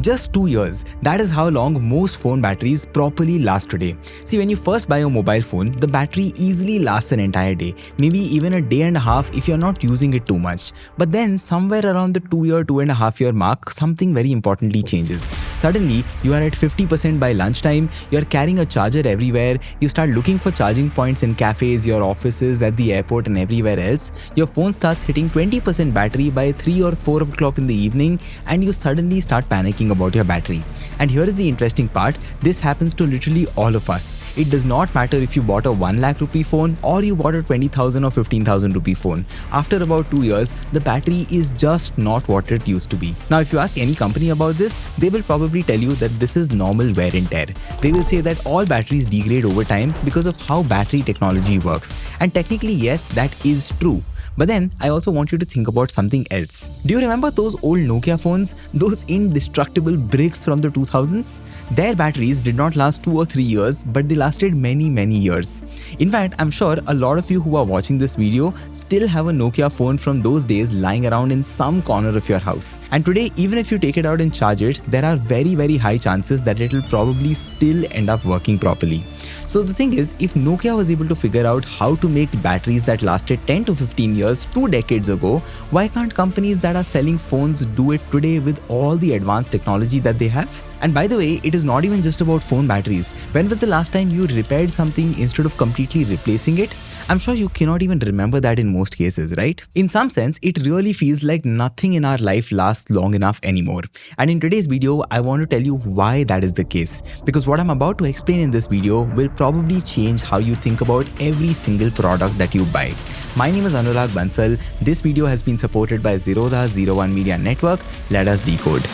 Just 2 years. That is how long most phone batteries properly last today. See, when you first buy a mobile phone, the battery easily lasts an entire day, maybe even a day and a half if you're not using it too much. But then somewhere around the 2.5 year mark, something very importantly changes. Suddenly, you are at 50% by lunchtime, you're carrying a charger everywhere, you start looking for charging points in cafes, your offices, at the airport and everywhere else. Your phone starts hitting 20% battery by 3 or 4 o'clock in the evening, and you suddenly start panicking about your battery. And here is the interesting part, this happens to literally all of us. It does not matter if you bought a 1 lakh rupee phone or you bought a 20,000 or 15,000 rupee phone. After about 2 years, the battery is just not what it used to be. Now, if you ask any company about this, they will probably tell you that this is normal wear and tear. They will say that all batteries degrade over time because of how battery technology works. And technically, yes, that is true. But then I also want you to think about something else. Do you remember those old Nokia phones? Those indestructible bricks from the 2000s? Their batteries did not last 2 or 3 years, but they lasted many years. In fact, I'm sure a lot of you who are watching this video still have a Nokia phone from those days lying around in some corner of your house. And today, even if you take it out and charge it, there are very high chances that it will probably still end up working properly. So the thing is, if Nokia was able to figure out how to make batteries that lasted 10 to 15 years 2 decades ago, why can't companies that are selling phones do it today with all the advanced technology that they have? And by the way, it is not even just about phone batteries. When was the last time you repaired something instead of completely replacing it? I'm sure you cannot even remember that in most cases, right? In some sense, it really feels like nothing in our life lasts long enough anymore. And in today's video, I want to tell you why that is the case. Because what I'm about to explain in this video will probably change how you think about every single product that you buy. My name is Anurag Bansal. This video has been supported by Zerodha 01 Media Network. Let us decode.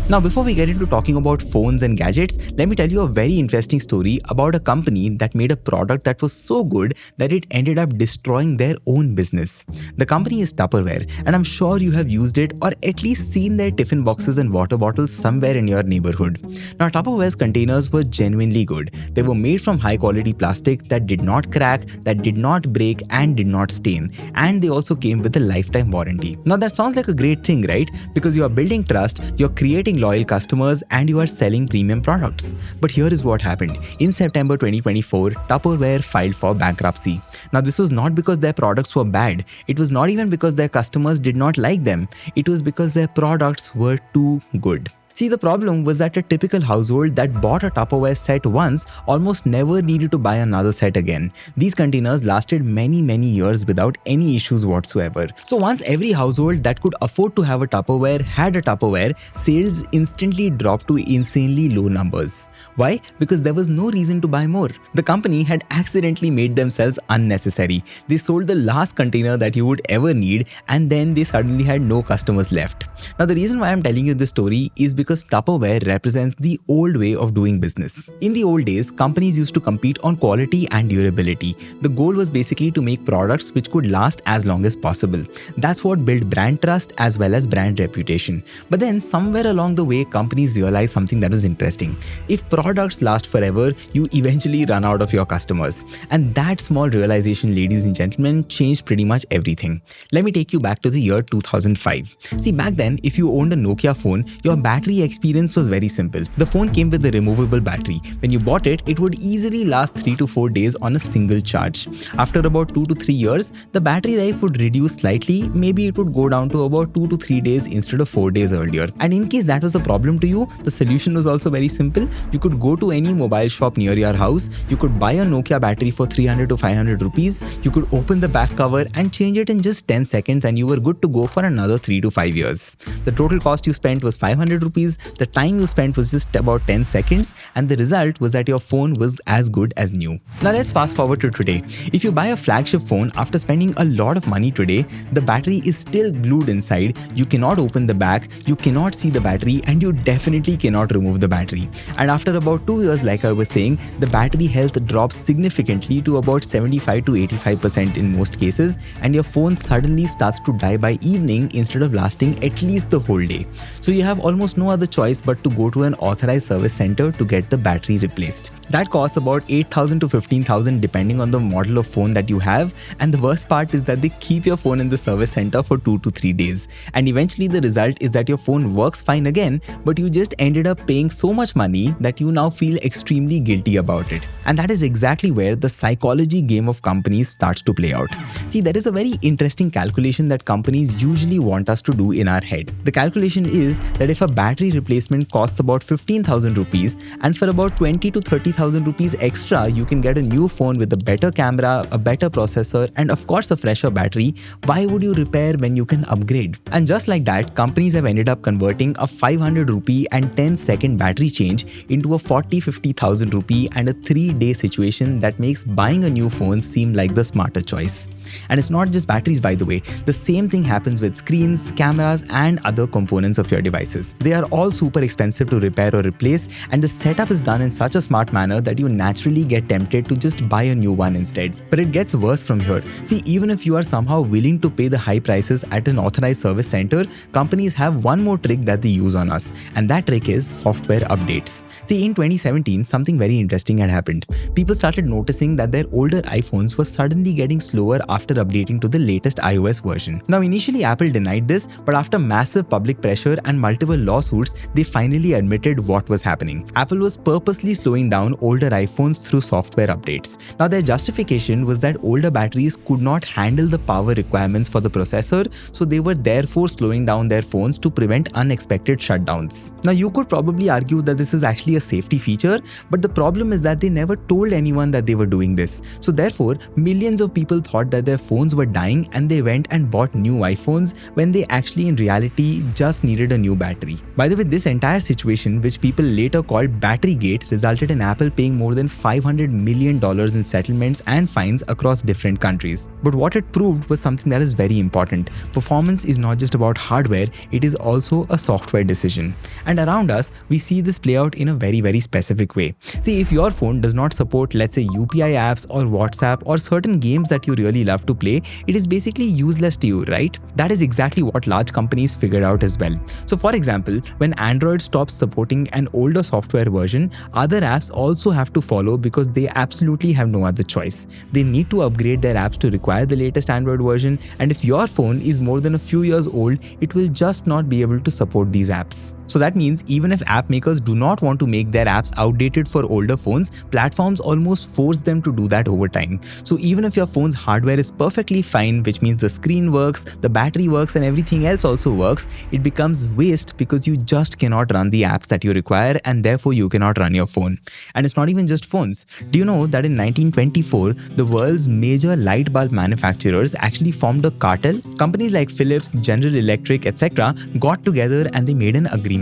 Now, before we get into talking about phones and gadgets, let me tell you a very interesting story about a company that made a product that was so good that it ended up destroying their own business. The company is Tupperware, and I'm sure you have used it or at least seen their tiffin boxes and water bottles somewhere in your neighborhood. Now, Tupperware's containers were genuinely good. They were made from high quality plastic that did not crack, that did not break, and did not stain. And they also came with a lifetime warranty. Now, that sounds like a great thing, right? Because you are building trust, you're creating loyal customers, and you are selling premium products. But here is what happened. In September 2024, Tupperware filed for bankruptcy. Now, this was not because their products were bad. It was not even because their customers did not like them. It was because their products were too good. See, the problem was that a typical household that bought a Tupperware set once almost never needed to buy another set again. These containers lasted many years without any issues whatsoever. So once every household that could afford to have a Tupperware had a Tupperware, sales instantly dropped to insanely low numbers. Why? Because there was no reason to buy more. The company had accidentally made themselves unnecessary. They sold the last container that you would ever need, and then they suddenly had no customers left. Now, the reason why I'm telling you this story is because Tupperware represents the old way of doing business. In the old days, companies used to compete on quality and durability. The goal was basically to make products which could last as long as possible. That's what built brand trust as well as brand reputation. But then somewhere along the way, companies realized something that was interesting. If products last forever, you eventually run out of your customers. And that small realization, ladies and gentlemen, changed pretty much everything. Let me take you back to the year 2005. See, back then, if you owned a Nokia phone, your battery experience was very simple. The phone came with a removable battery. When you bought it, it would easily last 3 to 4 days on a single charge. After about 2 to 3 years, the battery life would reduce slightly. Maybe it would go down to about 2 to 3 days instead of 4 days earlier. And in case that was a problem to you, the solution was also very simple. You could go to any mobile shop near your house. You could buy a Nokia battery for 300 to 500 rupees. You could open the back cover and change it in just 10 seconds, and you were good to go for another 3 to 5 years. The total cost you spent was 500 rupees. The time you spent was just about 10 seconds, and the result was that your phone was as good as new. Now let's fast forward to today. If you buy a flagship phone after spending a lot of money today, the battery is still glued inside. You cannot open the back, you cannot see the battery, and you definitely cannot remove the battery. And after about 2 years, like I was saying, the battery health drops significantly to about 75 to 85% in most cases, and your phone suddenly starts to die by evening instead of lasting at least the whole day. So you have almost no no other choice but to go to an authorized service center to get the battery replaced. That costs about 8,000 to 15,000 depending on the model of phone that you have, and the worst part is that they keep your phone in the service center for 2 to 3 days. And eventually the result is that your phone works fine again, but you just ended up paying so much money that you now feel extremely guilty about it. And that is exactly where the psychology game of companies starts to play out. See, there is a very interesting calculation that companies usually want us to do in our head. The calculation is that if a battery replacement costs about 15,000 rupees, and for about 20 to 30,000 rupees extra, you can get a new phone with a better camera, a better processor, and of course a fresher battery, why would you repair when you can upgrade? And just like that, companies have ended up converting a 500 rupee and 10-second battery change into a 40-50,000 rupee and a 3-day situation that makes buying a new phone seem like the smarter choice. And it's not just batteries, by the way. The same thing happens with screens, cameras, and other components of your devices. They are all super expensive to repair or replace, and the setup is done in such a smart manner that you naturally get tempted to just buy a new one instead. But it gets worse from here. See, even if you are somehow willing to pay the high prices at an authorized service center, companies have one more trick that they use on us, and that trick is software updates. See, in 2017, something very interesting had happened. People started noticing that their older iPhones were suddenly getting slower after updating to the latest iOS version. Now, initially Apple denied this, but after massive public pressure and multiple lawsuits, they finally admitted what was happening. Apple was purposely slowing down older iPhones through software updates. Now, their justification was that older batteries could not handle the power requirements for the processor, so they were therefore slowing down their phones to prevent unexpected shutdowns. Now, you could probably argue that this is actually a safety feature, but the problem is that they never told anyone that they were doing this. So therefore, millions of people thought that their phones were dying and they went and bought new iPhones when they actually in reality just needed a new battery. By the way, this entire situation, which people later called Batterygate, resulted in Apple paying more than $500 million in settlements and fines across different countries. But what it proved was something that is very important. Performance is not just about hardware, it is also a software decision. And around us, we see this play out in a very specific way. See, if your phone does not support, let's say, UPI apps or WhatsApp or certain games that you really love to play, it is basically useless to you, right? That is exactly what large companies figured out as well. So for example, when Android stops supporting an older software version, other apps also have to follow because they absolutely have no other choice. They need to upgrade their apps to require the latest Android version, and if your phone is more than a few years old, it will just not be able to support these apps. So that means even if app makers do not want to make their apps outdated for older phones, platforms almost force them to do that over time. So even if your phone's hardware is perfectly fine, which means the screen works, the battery works, and everything else also works, it becomes waste because you just cannot run the apps that you require, and therefore you cannot run your phone. And it's not even just phones. Do you know that in 1924, the world's major light bulb manufacturers actually formed a cartel? Companies like Philips, General Electric, etc. got together and they made an agreement.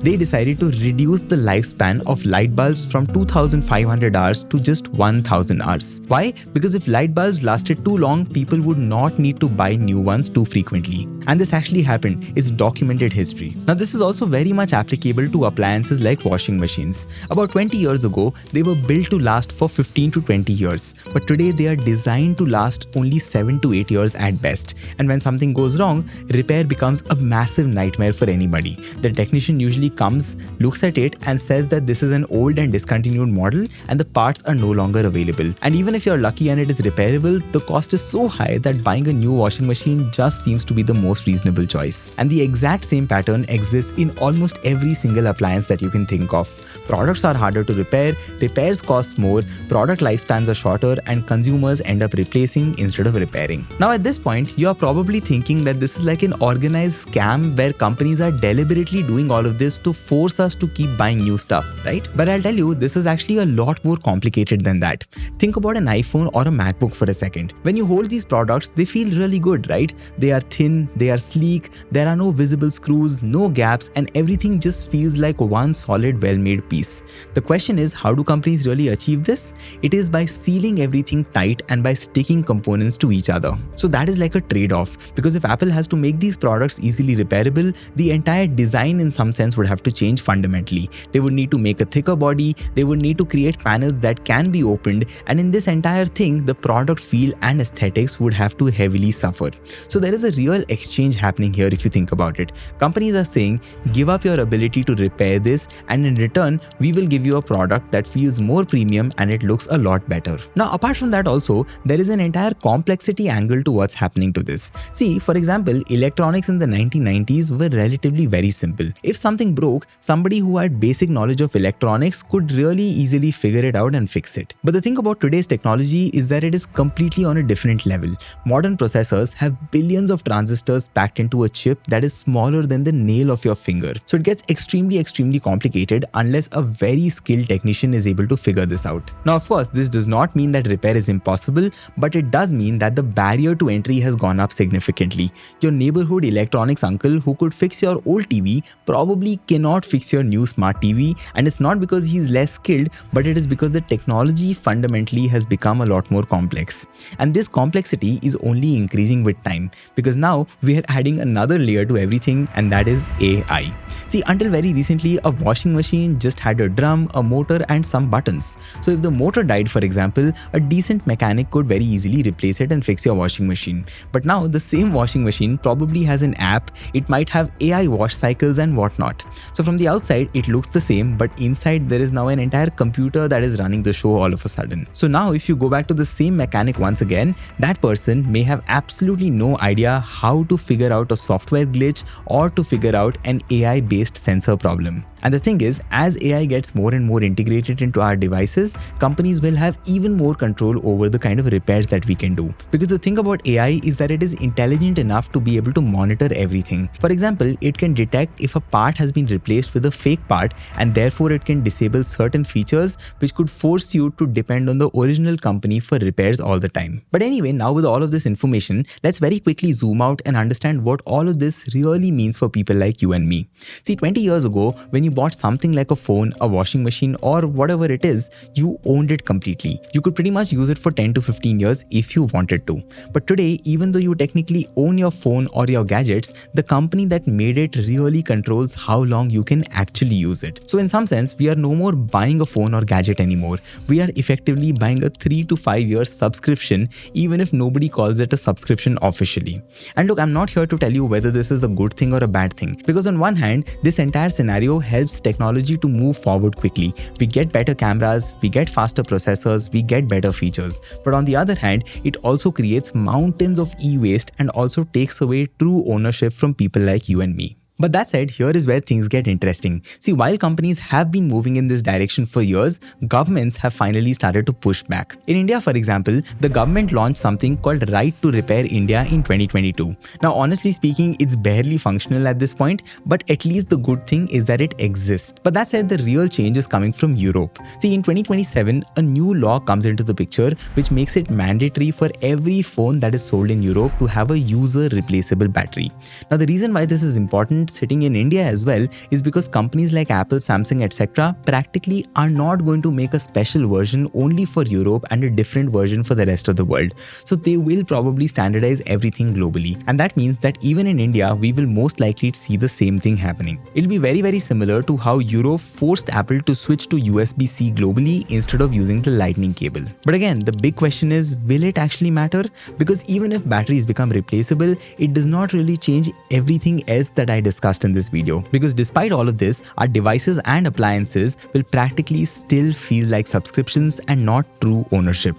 They decided to reduce the lifespan of light bulbs from 2,500 hours to just 1,000 hours. Why? Because if light bulbs lasted too long, people would not need to buy new ones too frequently. And this actually happened. It's documented history. Now, this is also very much applicable to appliances like washing machines. About 20 years ago, they were built to last for 15 to 20 years. But today, they are designed to last only 7 to 8 years at best. And when something goes wrong, repair becomes a massive nightmare for anybody. The technician usually comes, looks at it, and says that this is an old and discontinued model and the parts are no longer available. And even if you're lucky and it is repairable, the cost is so high that buying a new washing machine just seems to be the most reasonable choice. And the exact same pattern exists in almost every single appliance that you can think of. Products are harder to repair, repairs cost more, product lifespans are shorter, and consumers end up replacing instead of repairing. Now at this point, you are probably thinking that this is like an organized scam where companies are deliberately doing all of this to force us to keep buying new stuff, right? But I'll tell you, this is actually a lot more complicated than that. Think about an iPhone or a MacBook for a second. When you hold these products, they feel really good, right? They are thin, they are sleek, there are no visible screws, no gaps, and everything just feels like one solid, well-made piece. The question is, how do companies really achieve this? It is by sealing everything tight and by sticking components to each other. So that is like a trade-off, because if Apple has to make these products easily repairable, the entire design in some some sense would have to change fundamentally. They would need to make a thicker body, they would need to create panels that can be opened, and in this entire thing, the product feel and aesthetics would have to heavily suffer. So there is a real exchange happening here if you think about it. Companies are saying, give up your ability to repair this, and in return, we will give you a product that feels more premium and it looks a lot better. Now, apart from that also, there is an entire complexity angle to what's happening to this. See, for example, electronics in the 1990s were relatively very simple. If something broke, somebody who had basic knowledge of electronics could really easily figure it out and fix it. But the thing about today's technology is that it is completely on a different level. Modern processors have billions of transistors packed into a chip that is smaller than the nail of your finger. So it gets extremely complicated unless a very skilled technician is able to figure this out. Now, of course, this does not mean that repair is impossible, but it does mean that the barrier to entry has gone up significantly. Your neighborhood electronics uncle who could fix your old TV probably cannot fix your new smart TV, and it's not because he's less skilled, but it is because the technology fundamentally has become a lot more complex. And this complexity is only increasing with time, because now we are adding another layer to everything, and that is AI. See, until very recently, a washing machine just had a drum, a motor, and some buttons. So if the motor died, for example, a decent mechanic could very easily replace it and fix your washing machine. But now the same washing machine probably has an app, it might have AI wash cycles and whatnot. So from the outside, it looks the same, but inside there is now an entire computer that is running the show all of a sudden. So now if you go back to the same mechanic once again, that person may have absolutely no idea how to figure out a software glitch or to figure out an AI-based sensor problem. And the thing is, as AI gets more and more integrated into our devices, companies will have even more control over the kind of repairs that we can do. Because the thing about AI is that it is intelligent enough to be able to monitor everything. For example, it can detect if a part has been replaced with a fake part, and therefore it can disable certain features which could force you to depend on the original company for repairs all the time. But anyway, now with all of this information, let's very quickly zoom out and understand what all of this really means for people like you and me. See, 20 years ago, when you bought something like a phone, a washing machine, or whatever it is, you owned it completely. You could pretty much use it for 10 to 15 years if you wanted to. But today, even though you technically own your phone or your gadgets, the company that made it really controls how long you can actually use it. So in some sense, we are no more buying a phone or gadget anymore. We are effectively buying a 3 to 5 year subscription, even if nobody calls it a subscription officially. And look, I'm not here to tell you whether this is a good thing or a bad thing, because on one hand, this entire scenario helps technology to move forward quickly. We get better cameras, we get faster processors, we get better features. But on the other hand, it also creates mountains of e-waste and also takes away true ownership from people like you and me. But that said, here is where things get interesting. See, while companies have been moving in this direction for years, governments have finally started to push back. In India, for example, the government launched something called Right to Repair India in 2022. Now, honestly speaking, it's barely functional at this point, but at least the good thing is that it exists. But that said, the real change is coming from Europe. See, in 2027, a new law comes into the picture which makes it mandatory for every phone that is sold in Europe to have a user replaceable battery. Now, the reason why this is important sitting in India as well is because companies like Apple, Samsung, etc. practically are not going to make a special version only for Europe and a different version for the rest of the world. So they will probably standardize everything globally. And that means that even in India, we will most likely see the same thing happening. It'll be very similar to how Europe forced Apple to switch to USB-C globally instead of using the lightning cable. But again, the big question is, will it actually matter? Because even if batteries become replaceable, it does not really change everything else that I discussed in this video, because despite all of this, our devices and appliances will practically still feel like subscriptions and not true ownership.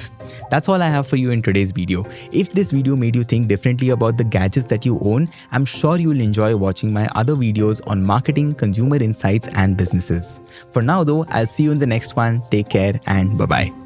That's all I have for you in today's video. If this video made you think differently about the gadgets that you own, I'm sure you'll enjoy watching my other videos on marketing, consumer insights, and businesses. For now though, I'll see you in the next one. Take care and bye-bye.